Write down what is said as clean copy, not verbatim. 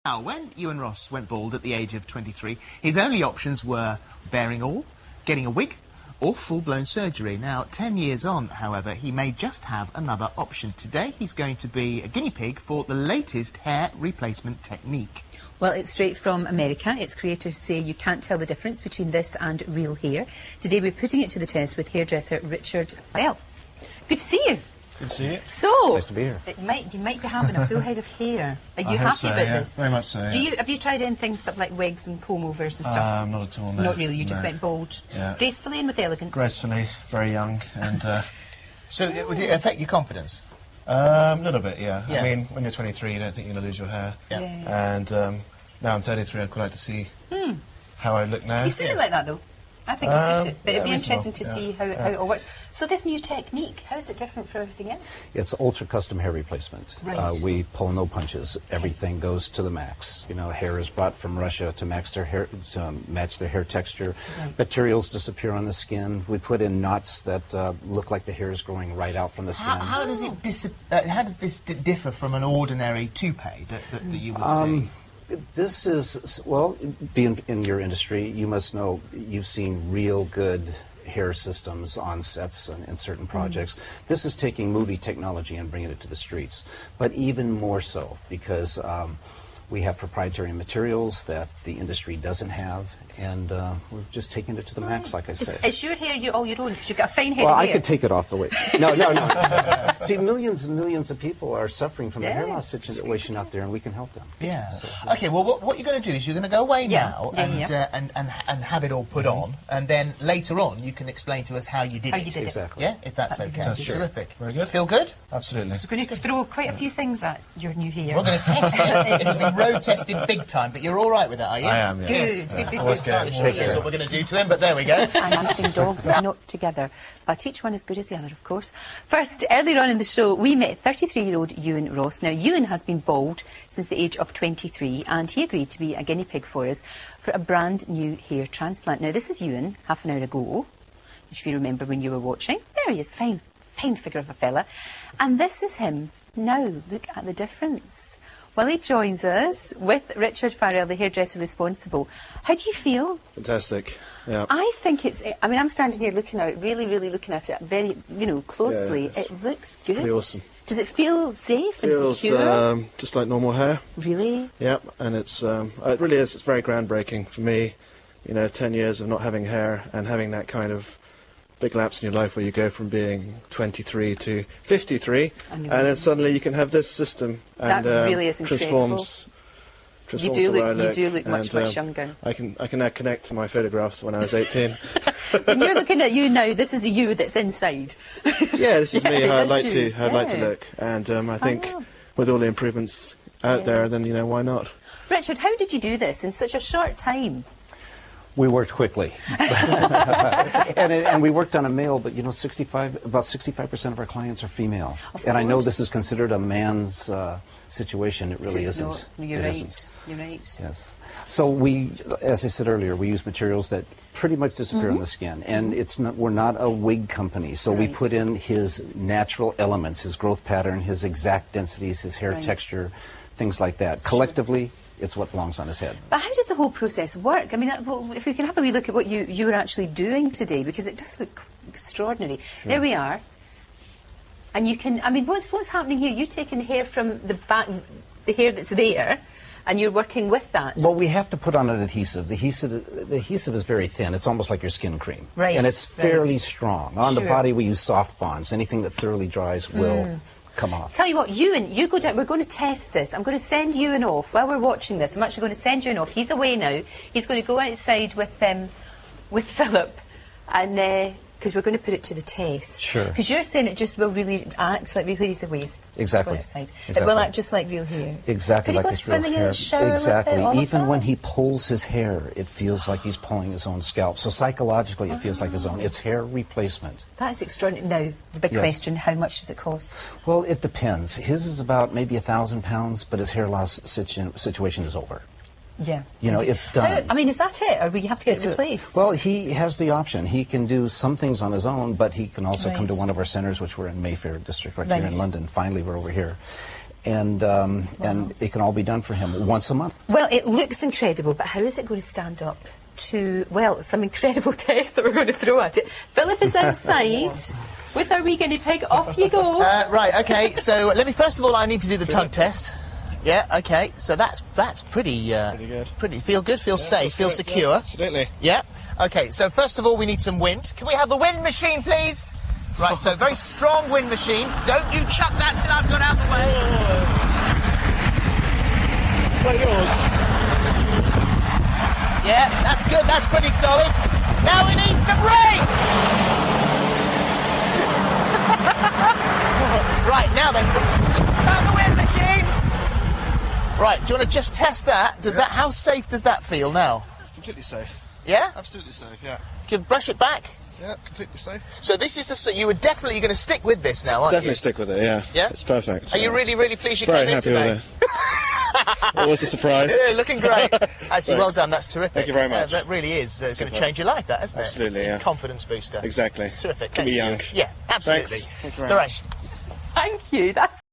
Now, when Ewan Ross went bald at the age of 23, his only options were bearing all, getting a wig, or full-blown surgery. Now, 10 years on, however, he may just have another option. Today, he's going to be a guinea pig for the latest hair replacement technique. Well, it's straight from America. Its creators say you can't tell the difference between this and real hair. Today, we're putting it to the test with hairdresser Richard Farrell. Good to see you. Good to see you. So, nice to be here. You might be having a full head of hair. Are you happy about this? Very much so. Yeah. Have you tried anything sort of like wigs and comb overs and stuff? Not at all. No. Not really. You just went bald. Yeah. Gracefully and with elegance. Gracefully, very young, and. So, would it affect your confidence? A little bit, yeah. I mean, when you're 23, you don't think you're going to lose your hair. Yeah. And now I'm 33. I'd quite like to see how I look now. You suit it like that, though. I think you suit it. But it'd be interesting to see how it all works. So this new technique, how is it different from everything else? It's ultra custom hair replacement. Right. We pull no punches. Everything goes to the max. You know, hair is brought from Russia to match their hair texture. Right. Materials disappear on the skin. We put in knots that look like the hair is growing right out from the skin. How does this differ from an ordinary toupee that you would see? This is, well, being in your industry, you must know you've seen real good hair systems on sets and in certain projects. This is taking movie technology and bringing it to the streets, but even more so because we have proprietary materials that the industry doesn't have, and we're just taking it to the max, like I say. Is your hair all your own? Because you've got a fine head well, of hair. I could take it off the way. No. See, millions and millions of people are suffering from the hair loss situation out there, and we can help them. Yeah. So, okay, well, what you're going to do is you're going to go away now and have it all put on, and then later on you can explain to us how you did it. Exactly. Yeah, if that's okay. That's terrific. Very good. Feel good? Absolutely. So we're going to throw quite a few things at your new hair. We're going to test it. It'll be road tested big time, but you're all right with that, are you? I am, yeah. Good. That's what we're going to do to him, but there we go. And dancing dogs are not together, but each one as good as the other, of course. First, earlier on in the show, we met 33-year-old Ewan Ross. Now, Ewan has been bald since the age of 23, and he agreed to be a guinea pig for us for a brand new hair transplant. Now, this is Ewan half an hour ago, if you remember when you were watching. There he is, fine figure of a fella. And this is him now. Look at the difference. Well, he joins us with Richard Farrell, the hairdresser responsible. How do you feel? Fantastic. Yeah. I think it's. I mean, I'm standing here looking at it, really looking at it very, closely. Yeah, it looks good. Pretty awesome. Does it feel safe and Feels, secure? just like normal hair. Really? Yep, and it's it really is. It's very groundbreaking for me. 10 years of not having hair and having that kind of big lapse in your life where you go from being 23 to 53, and then suddenly you can have this system, and that really is transforms you do look much younger. I can now connect to my photographs when I was 18. When you're looking at you now, this is a you that's inside. Yeah, this is me. How I'd like to look, and I think with all the improvements out there, then why not? Richard, how did you do this in such a short time? We worked quickly, and we worked on a male, but about 65% of our clients are female. And I know this is considered a man's situation. It really isn't. You're right. You're right. Yes. So we, as I said earlier, we use materials that pretty much disappear on the skin, and we're not a wig company. So we put in his natural elements, his growth pattern, his exact densities, his hair texture, things like that. Collectively, it's what belongs on his head. But how does the whole process work? I mean, if we can have a wee look at what you were actually doing today, because it does look extraordinary. Sure. There we are. And you can, I mean, what's happening here? You're taking hair from the back, the hair that's there, and you're working with that. Well, we have to put on an adhesive. The adhesive is very thin. It's almost like your skin cream. Right. And it's fairly strong. On the body, we use soft bonds. Anything that thoroughly dries will come off. Tell you what, Ewan, you go down. We're going to test this. I'm going to send Ewan off while we're watching this. I'm actually going to send Ewan off. He's away now. He's going to go outside with Philip, and because we're going to put it to the test. Sure. Because you're saying it just will really act like release the waste. Exactly. It will act just like real hair. Exactly like his real hair. Could he go swimming in a shower exactly. with it, Even when he pulls his hair, it feels like he's pulling his own scalp. So psychologically, it feels like his own. It's hair replacement. That is extraordinary. Now, the big question: how much does it cost? Well, it depends. His is about maybe £1,000, but his hair loss situation is over. Yeah. It's done. I mean, is that it? Or will you have to get it replaced? Well, he has the option. He can do some things on his own, but he can also come to one of our centres, which we're in Mayfair District, right here in London. Finally, we're over here. and it can all be done for him once a month. Well, it looks incredible, but how is it going to stand up to, well, some incredible tests that we're going to throw at it? Philip is outside with our wee guinea pig. Off you go. Right, okay, so let me, first of all, I need to do the tug test. Yeah, okay, so that's pretty good. Feel good, feel safe, feel secure. Yeah, absolutely. Yeah, okay, so first of all, we need some wind. Can we have the wind machine, please? Right, so very strong wind machine. Don't you chuck that till I've got out of the way. Is that yours? Yeah, that's good, that's pretty solid. Now we need some rain! Right, now then, found the wind machine. Right, do you want to just test that? Does that? How safe does that feel now? It's completely safe. Yeah? Absolutely safe, yeah. Can you brush it back? Yeah, completely safe. So this is the... You were definitely going to stick with this now, aren't Definitely you? stick with it, yeah. Yeah? It's perfect. Are you really, really pleased you very came in happy today? with it? What was the surprise? Yeah, looking great. Actually, well Thanks. done. That's terrific. Thank you very much. That really is going to Super. change your life, that, isn't it? Absolutely, yeah. Confidence booster. Exactly. Terrific. Keep me young. Thanks, Stuart. Yeah, absolutely. Thanks. Thank you very All much. right. Thank you. That's